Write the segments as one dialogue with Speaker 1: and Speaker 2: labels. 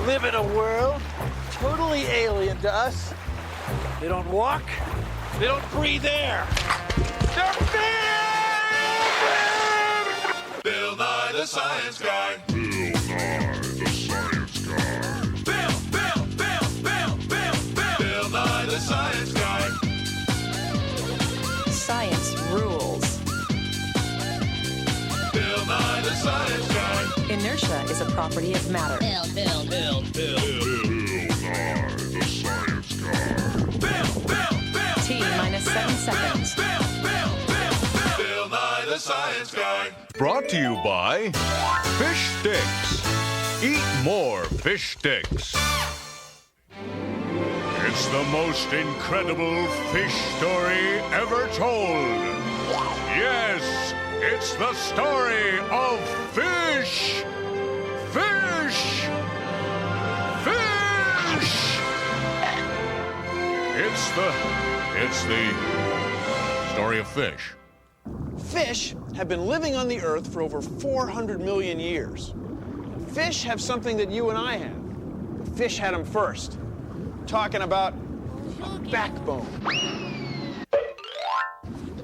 Speaker 1: live in a world totally alien to us. They don't walk. They don't breathe air. They're big!
Speaker 2: Bill Nye the Science Guy.
Speaker 3: Bill Nye the Science Guy.
Speaker 2: Bill Nye the Science Guy.
Speaker 4: Science rules.
Speaker 2: Bill Nye the Science Guy.
Speaker 4: Inertia is a property of matter.
Speaker 3: Bill Nye the Science Guy.
Speaker 4: T minus 7 seconds.
Speaker 2: Bill Nye the Science Guy.
Speaker 5: Brought to you by Fish Sticks. Eat more fish sticks. It's the most incredible fish story ever told. Yes, it's the story of fish. Fish. Fish. It's the story of fish.
Speaker 6: Fish have been living on the Earth for over 400 million years. Fish have something that you and I have. Fish had them first. Talking about a backbone.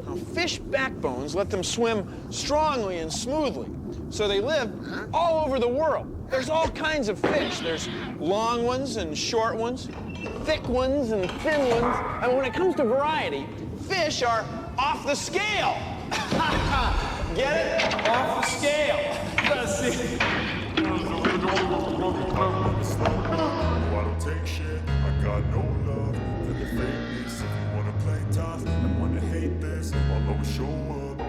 Speaker 6: Now, fish backbones let them swim strongly and smoothly, so they live all over the world. There's all kinds of fish. There's long ones and short ones, thick ones and thin ones. And when it comes to variety, fish are off the scale. Get it? Off the scale. Let's see.
Speaker 3: I don't take shit, I got no love for the fakeness. If you wanna play tough and wanna hate this, I'll always show up.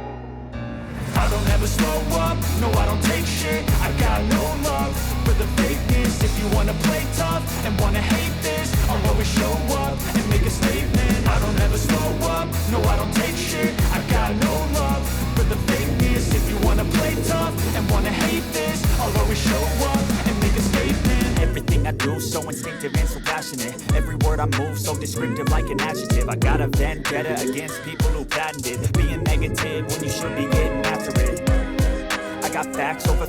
Speaker 7: I don't ever slow up, no I don't take shit. I got no love for the fakeness. If you wanna play tough and wanna hate this, I'll always show up and make a statement. I don't ever slow up, no I don't take shit. I got no love for the fakeness. If you wanna play tough and wanna hate this, I'll always show up and make a statement. Everything I do so instinctive and so passionate. Every word I move so descriptive like an adjective. I got a vendetta against people who patented being negative when you should be getting after it. I got facts over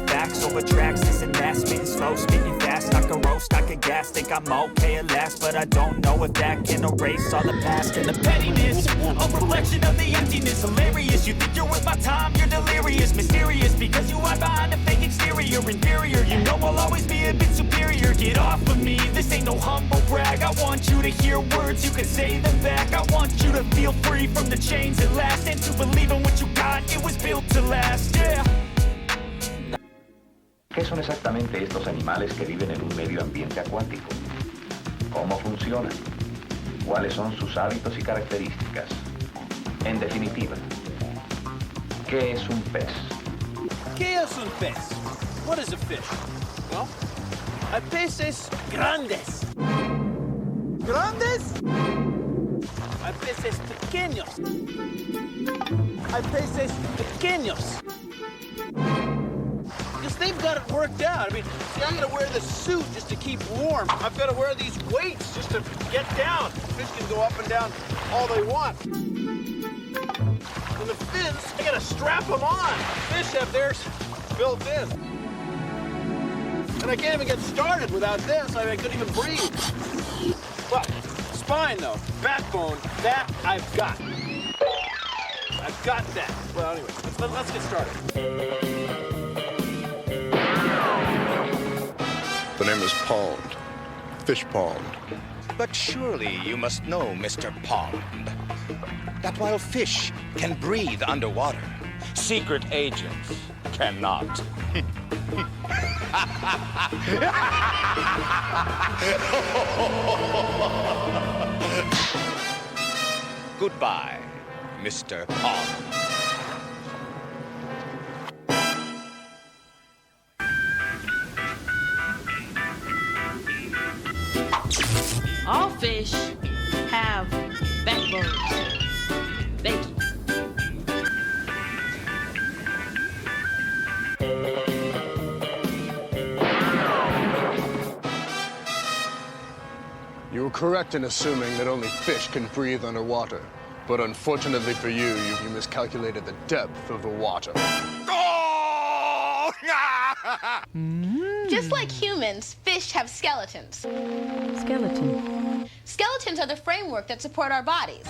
Speaker 7: tracks, this and that. Spitting slow, speaking fast, I can roast, I can gas. Think I'm okay at last, but I don't know if that can erase all the past. And the pettiness, a reflection of the emptiness. Hilarious, you think you're worth my time, you're delirious. Mysterious, because you hide behind a fake exterior. Inferior, you know I'll always be a bit superior. Get off of me, this ain't no humble brag. I want you to hear words, you can say them back. I want you to feel free from the chains at last, and to believe in what you got, it was built to last, yeah.
Speaker 8: ¿Qué son exactamente estos animales que viven en un medio ambiente acuático? ¿Cómo funcionan? ¿Cuáles son sus hábitos y características? En definitiva, ¿qué es un pez?
Speaker 1: ¿Qué es un pez? What is a fish? Well, hay peces grandes. ¿Grandes? Hay peces pequeños. Hay peces pequeños. Because they've got it worked out. I mean, see, I gotta wear this suit just to keep warm. I've gotta wear these weights just to get down. Fish can go up and down all they want. And the fins, I gotta strap them on. Fish have theirs built in. And I can't even get started without this. I couldn't even breathe. Well, spine though, backbone, that I've got. I've got that. Well, anyway, let's get started.
Speaker 9: The name is Pond. Fish Pond.
Speaker 10: But surely you must know, Mr. Pond, that while fish can breathe underwater, secret agents cannot. Goodbye, Mr. Pond.
Speaker 11: All fish have backbones. Thank you.
Speaker 9: You were correct in assuming that only fish can breathe underwater. But unfortunately for you, you miscalculated the depth of the water.
Speaker 10: Oh!
Speaker 11: Just like humans, fish have skeletons.
Speaker 4: Skeleton.
Speaker 11: Skeletons are the framework that support our bodies.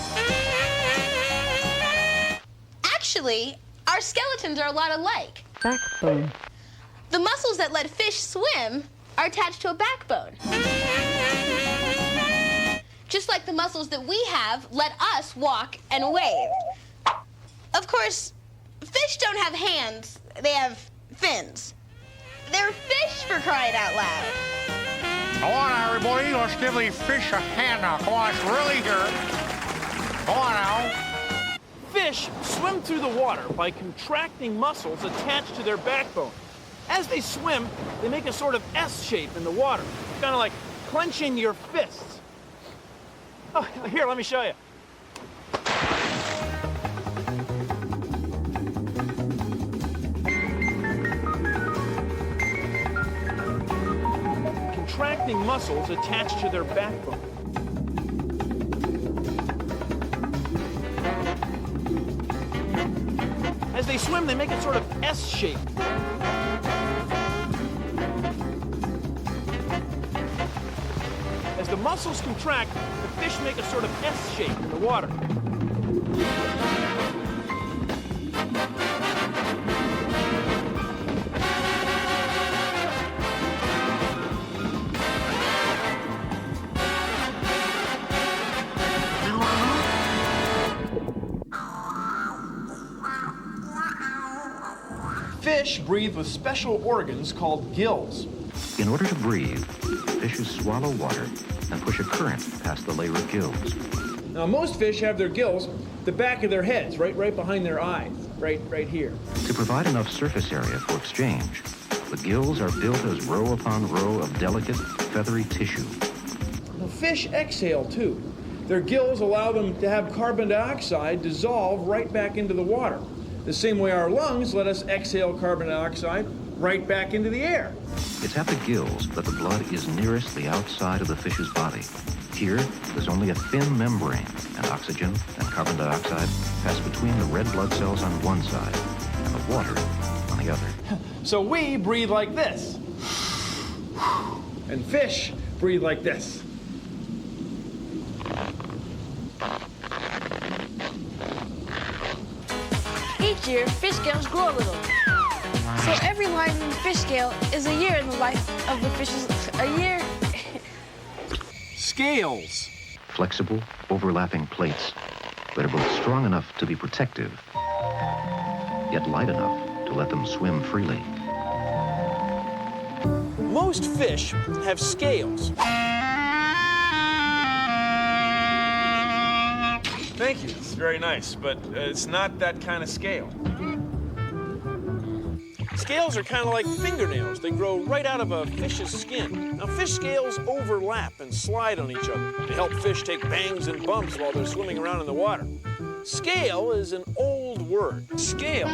Speaker 11: Actually, our skeletons are a lot alike.
Speaker 4: Backbone.
Speaker 11: The muscles that let fish swim are attached to a backbone. Just like the muscles that we have let us walk and wave. Of course, fish don't have hands, they have fins. They're fish, for crying out loud.
Speaker 5: Come on, everybody. Let's give these fish a hand now. Come on, it's really here. Come on now.
Speaker 6: Fish swim through the water by contracting muscles attached to their backbone. As they swim, they make a sort of S shape in the water, kind of like clenching your fists. Oh, here, let me show you. Contracting muscles attached to their backbone. As they swim, they make a sort of S shape. As the muscles contract, the fish make a sort of S shape in the water. Fish breathe with special organs called gills.
Speaker 8: In order to breathe, fishes swallow water and push a current past the layer of gills.
Speaker 6: Now, most fish have their gills the back of their heads, right behind their eyes, right here.
Speaker 8: To provide enough surface area for exchange, the gills are built as row upon row of delicate, feathery tissue.
Speaker 6: Now, fish exhale too. Their gills allow them to have carbon dioxide dissolve right back into the water. The same way our lungs let us exhale carbon dioxide right back into the air.
Speaker 8: It's at the gills that the blood is nearest the outside of the fish's body. Here, there's only a thin membrane, and oxygen and carbon dioxide pass between the red blood cells on one side and the water on the other.
Speaker 6: So we breathe like this. And fish breathe like this.
Speaker 12: Each year, fish scales grow a little. So every line in the fish scale is a year in the life of the fish's... a year...
Speaker 6: Scales.
Speaker 8: Flexible, overlapping plates that are both strong enough to be protective, yet light enough to let them swim freely.
Speaker 6: Most fish have scales. Thank you, it's very nice, but it's not that kind of scale. Scales are kind of like fingernails. They grow right out of a fish's skin. Now, fish scales overlap and slide on each other. They help fish take bangs and bumps while they're swimming around in the water. Scale is an old word. Scale.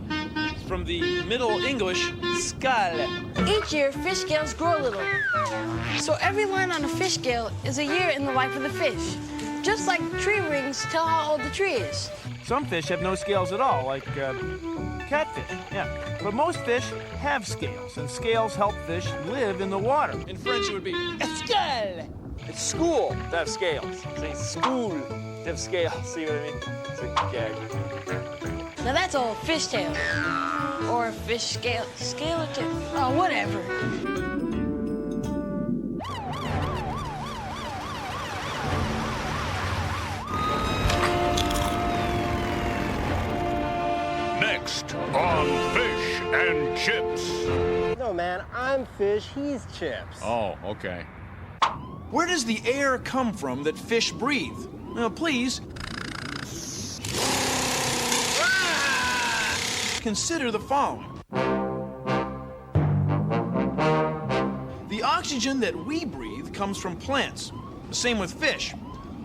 Speaker 6: It's from the Middle English, skull.
Speaker 12: Each year, fish scales grow a little. So every line on a fish scale is a year in the life of the fish. Just like tree rings tell how old the tree is.
Speaker 6: Some fish have no scales at all, like catfish, yeah. But most fish have scales, and scales help fish live in the water. In French, it would be escale. It's school to have scales. Say school to have scales. See what I mean? It's a gag.
Speaker 12: Now that's all fishtail. Or fish scale, skeleton. Oh, whatever.
Speaker 5: Next on Fish and Chips.
Speaker 13: No, man, I'm fish, he's chips.
Speaker 5: Oh, okay.
Speaker 6: Where does the air come from that fish breathe? Now, please. Consider the following. The oxygen that we breathe comes from plants. The same with fish.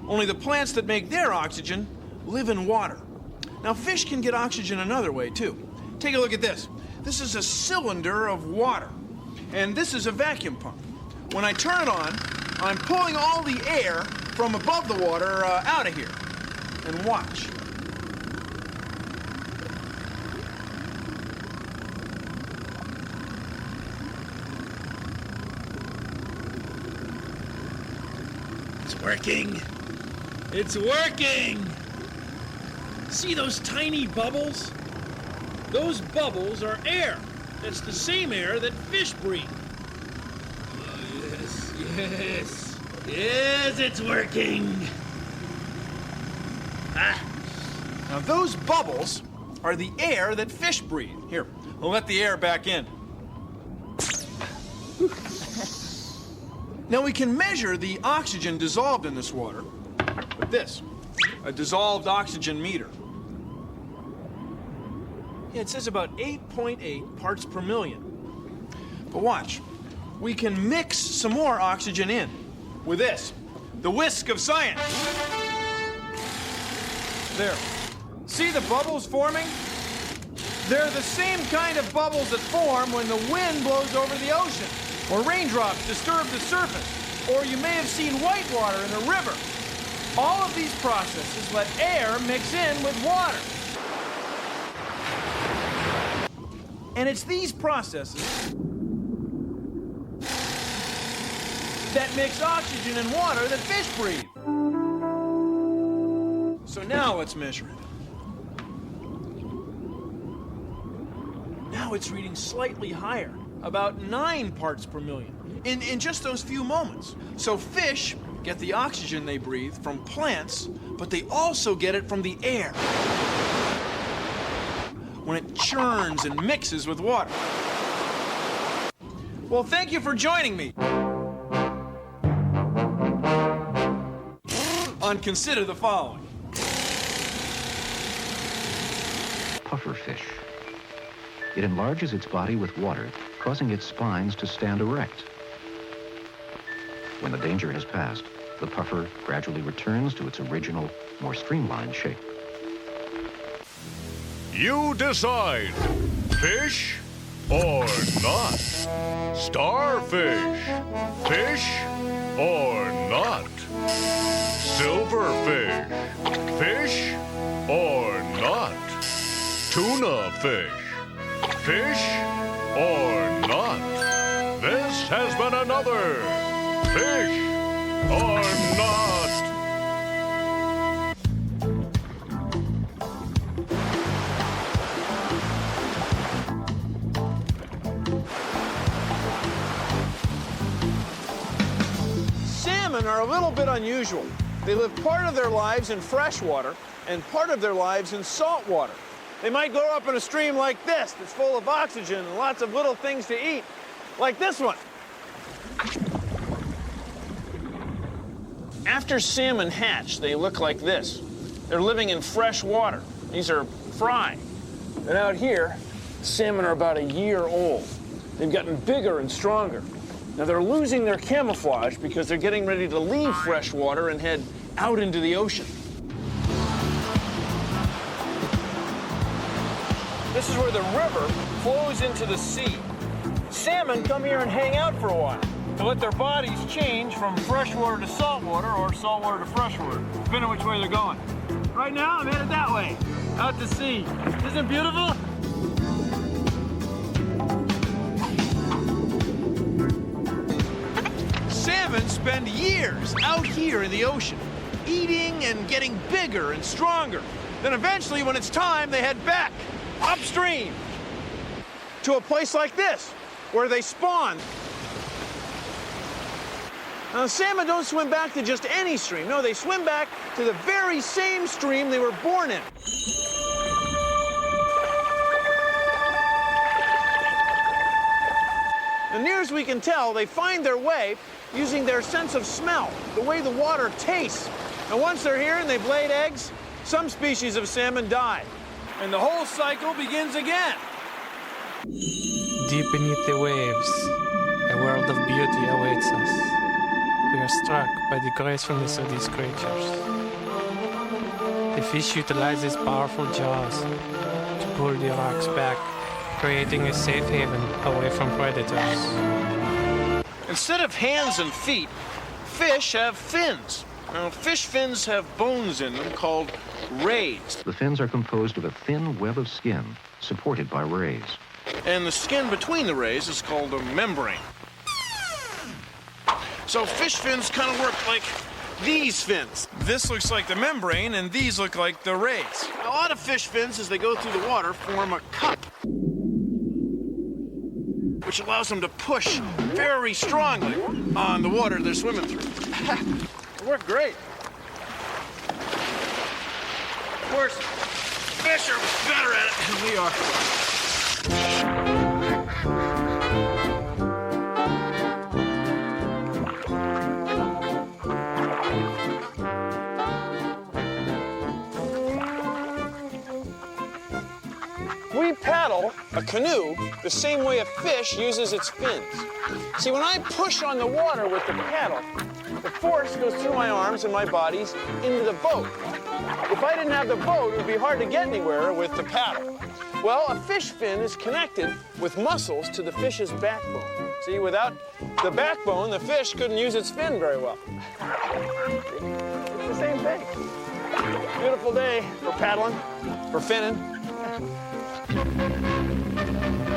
Speaker 6: Only the plants that make their oxygen live in water. Now, fish can get oxygen another way, too. Take a look at this. This is a cylinder of water, and this is a vacuum pump. When I turn it on, I'm pulling all the air from above the water out of here. And watch.
Speaker 1: It's working. It's working! See those tiny bubbles? Those bubbles are air. That's the same air that fish breathe. Oh, yes, yes. Yes, it's working. Ah. Now those bubbles are the air that fish breathe. Here, I'll let the air back in. Now we can measure the oxygen dissolved in this water with this, a dissolved oxygen meter. Yeah, it says about 8.8 parts per million. But watch, we can mix some more oxygen in with this, the whisk of science. There. See the bubbles forming? They're the same kind of bubbles that form when the wind blows over the ocean, or raindrops disturb the surface, or you may have seen whitewater in a river. All of these processes let air mix in with water. And it's these processes that mix oxygen and water that fish breathe. So now let's measure it. Now it's reading slightly higher, about 9 parts per million, in just those few moments. So fish get the oxygen they breathe from plants, but they also get it from the air when it churns and mixes with water. Well, thank you for joining me on Consider the Following.
Speaker 8: Pufferfish. It enlarges its body with water, causing its spines to stand erect. When the danger has passed, the puffer gradually returns to its original, more streamlined shape.
Speaker 3: You decide. Fish or not? Starfish. Fish or not? Silverfish. Fish or not? Tuna fish. Fish or not? This has been another Fish or Not.
Speaker 6: Salmon are a little bit unusual. They live part of their lives in fresh water and part of their lives in salt water. They might grow up in a stream like this that's full of oxygen and lots of little things to eat, like this one. After salmon hatch, they look like this. They're living in fresh water. These are fry. And out here, salmon are about a year old. They've gotten bigger and stronger. Now they're losing their camouflage because they're getting ready to leave fresh water and head out into the ocean. This is where the river flows into the sea. Salmon come here and hang out for a while to let their bodies change from freshwater to saltwater or saltwater to freshwater, depending on which way they're going. Right now, I'm headed that way, out to sea. Isn't it beautiful? Salmon spend years out here in the ocean, eating and getting bigger and stronger. Then eventually, when it's time, they head back, upstream, to a place like this, where they spawn. Now, salmon don't swim back to just any stream. No, they swim back to the very same stream they were born in. And near as we can tell, they find their way using their sense of smell, the way the water tastes. And once they're here and they've laid eggs, some species of salmon die. And the whole cycle begins again.
Speaker 14: Deep beneath the waves, a world of beauty awaits us. We are struck by the gracefulness of these creatures. The fish utilizes powerful jaws to pull the rocks back, creating a safe haven away from predators.
Speaker 6: Instead of hands and feet, fish have fins. Now, fish fins have bones in them called rays.
Speaker 8: The fins are composed of a thin web of skin supported by rays.
Speaker 6: And the skin between the rays is called a membrane. So fish fins kind of work like these fins. This looks like the membrane, and these look like the rays. A lot of fish fins, as they go through the water, form a cup, which allows them to push very strongly on the water they're swimming through. It worked great. Of course, fish are better at it than we are. We paddle a canoe the same way a fish uses its fins. See, when I push on the water with the paddle, the force goes through my arms and my bodies into the boat. If I didn't have the boat, it would be hard to get anywhere with the paddle. Well, a fish fin is connected with muscles to the fish's backbone. See, without the backbone, the fish couldn't use its fin very well. It's the same thing. Beautiful day for paddling, for finning.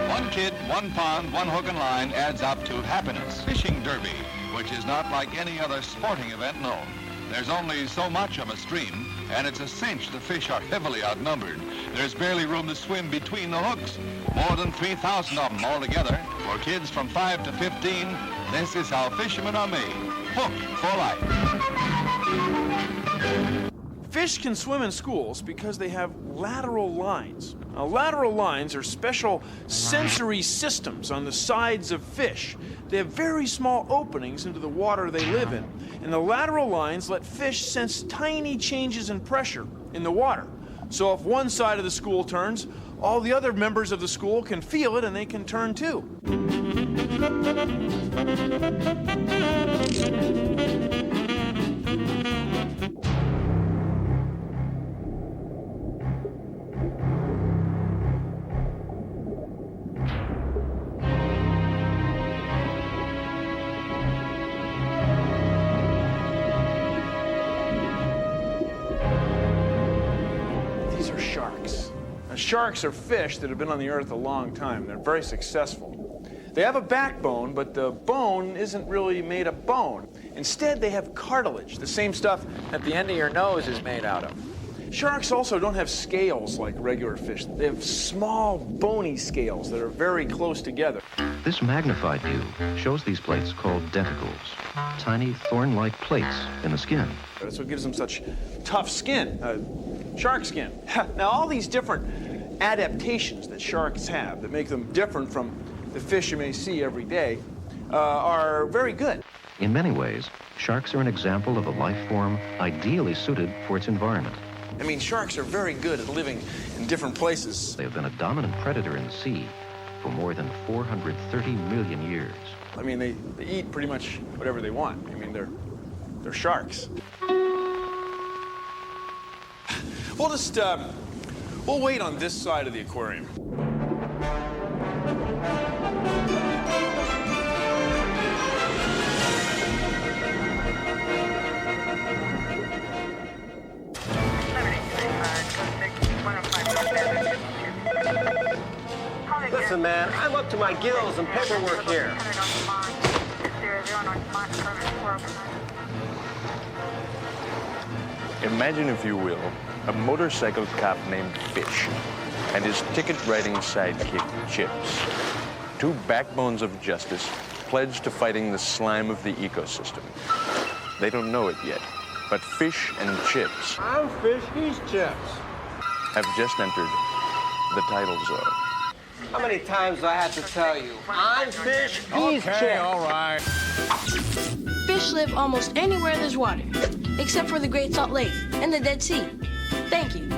Speaker 15: One kid, one pond, one hook and line adds up to happiness. Fishing derby, which is not like any other sporting event known. There's only so much of a stream, and it's a cinch the fish are heavily outnumbered. There's barely room to swim between the hooks. More than 3,000 of them altogether. For kids from 5 to 15, this is how fishermen are made. Hooked for life.
Speaker 6: Fish can swim in schools because they have lateral lines. Now, lateral lines are special sensory systems on the sides of fish. They have very small openings into the water they live in, and the lateral lines let fish sense tiny changes in pressure in the water. So if one side of the school turns, all the other members of the school can feel it and they can turn too. Sharks are fish that have been on the earth a long time. They're very successful. They have a backbone, but the bone isn't really made of bone. Instead, they have cartilage, the same stuff that the end of your nose is made out of. Sharks also don't have scales like regular fish. They have small, bony scales that are very close together.
Speaker 16: This magnified view shows these plates called denticles, tiny thorn-like plates in the skin.
Speaker 6: That's what gives them such tough skin, shark skin. Now, all these different adaptations that sharks have that make them different from the fish you may see every day are very good.
Speaker 16: In many ways, sharks are an example of a life form ideally suited for its environment.
Speaker 6: I mean, sharks are very good at living in different places.
Speaker 16: They have been a dominant predator in the sea for more than 430 million years.
Speaker 6: I mean, they eat pretty much whatever they want. I mean, they're sharks. We'll just, we'll wait on this side of the aquarium.
Speaker 13: Listen, man, I'm up to my gills in paperwork here.
Speaker 17: Imagine, if you will, a motorcycle cop named Fish and his ticket-writing sidekick, Chips. Two backbones of justice pledged to fighting the slime of the ecosystem. They don't know it yet, but Fish and Chips...
Speaker 13: I'm Fish, he's Chips.
Speaker 17: ...have just entered the title zone.
Speaker 13: How many times do I have to tell you? I'm Fish, he's Chips.
Speaker 5: Okay, all right.
Speaker 12: Fish live almost anywhere there's water, except for the Great Salt Lake and the Dead Sea. Thank you.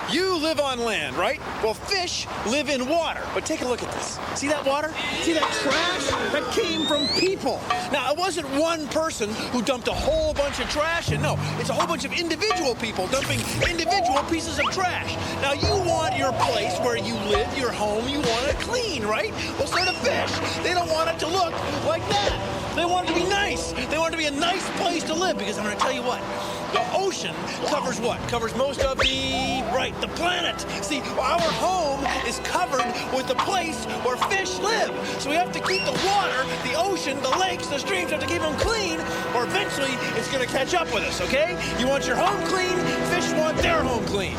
Speaker 6: You live on land, right? Well, fish live in water. But take a look at this. See that water? See that trash? That came from people. Now, it wasn't one person who dumped a whole bunch of trash in. No, it's a whole bunch of individual people dumping individual pieces of trash. Now, you want your place where you live, your home, you want it clean, right? Well, so do fish. They don't want it to look like that. They want it to be nice. They want it to be a nice place to live because I'm going to tell you what. The ocean
Speaker 1: ocean covers what? Covers most of the planet. See, our home is covered with the place where fish live. So we have to keep the water, the ocean, the lakes, the streams, have to keep them clean, or eventually it's gonna catch up with us, okay? You want your home clean, fish want their home clean.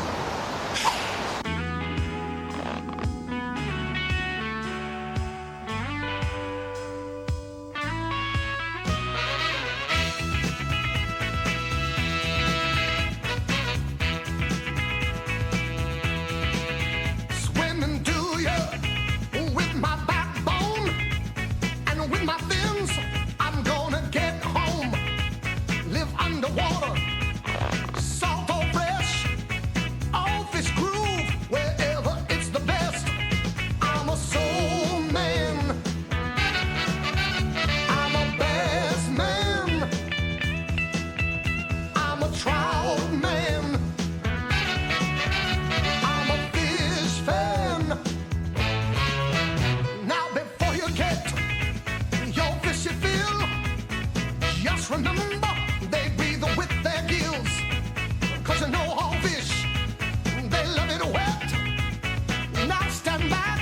Speaker 18: Remember, they breathe with their gills. 'Cause you know all fish, they love it wet. Now stand back,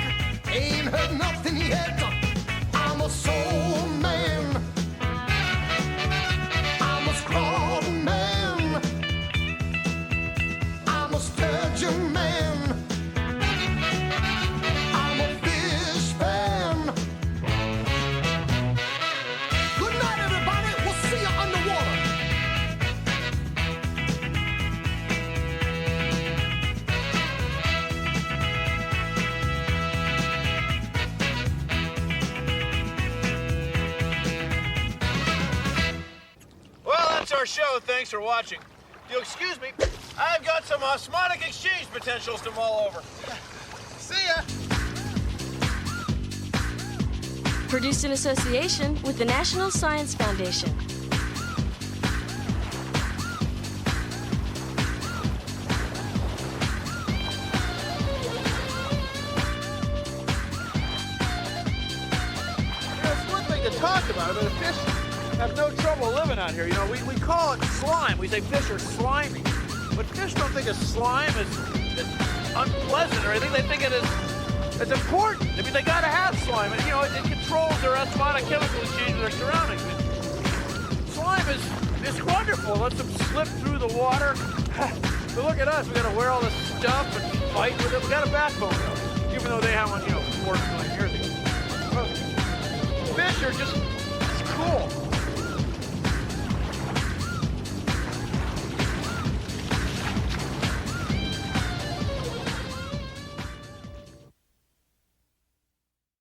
Speaker 18: ain't heard nothing yet. I'm a soul man, I'm a scrawl man, I'm a sturgeon man, I'm a fish fan. Good night, everybody. We'll see you underwater.
Speaker 1: Well, that's our show. Thanks for watching. If you'll excuse me, I've got some osmotic exchange potentials to mull over. See ya.
Speaker 4: Produced in association with the National Science Foundation.
Speaker 1: It's one thing to talk about, but the fish have no trouble living out here. You know, we call it slime. We say fish are slimy. But fish don't think of slime as unpleasant or anything. They think it is it's important. I mean, they gotta have slime. And, you know, it controls their osmotic chemical exchange with their surroundings. Slime is wonderful. It lets them slip through the water. But look at us. We gotta wear all this stuff and fight with it. We got a backbone, though, even though they had one, 4 million years ago. Fish are just, it's cool.